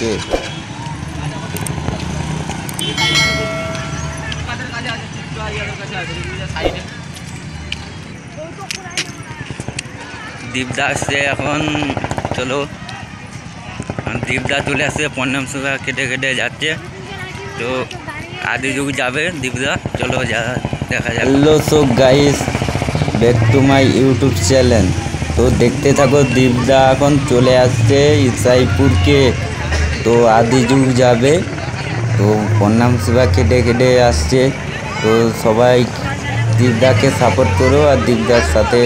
আসছে। দীপদা আসছে এখন, চলো দীপদা চলে আসছে, প্রণাম সভা কেটে কেটে যাচ্ছে। তো আদিযুগ যাবে দীপদা, চলো যা দেখা যাবে। Hello so guys, back to my YouTube channel. তো দেখতে থাকো, দীপদা এখন চলে আসছে ইসাইপুরকে। তো আদিযুগ যাবে, তো প্রণাম সভা কেটে কেটে আসছে। তো সবাই দীপদাকে সাপোর্ট করো আর দীপদার সাথে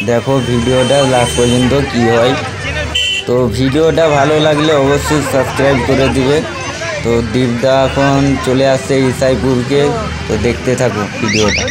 দেখো ভিডিওটা লাস্ট পর্যন্ত কি হয়। তো ভিডিওটা ভালো লাগলে অবশ্যই সাবস্ক্রাইব করে দিবে। তো দীপদা এখন চলে আসছে ইসাইপুরকে, তো দেখতে থাকো ভিডিওটা।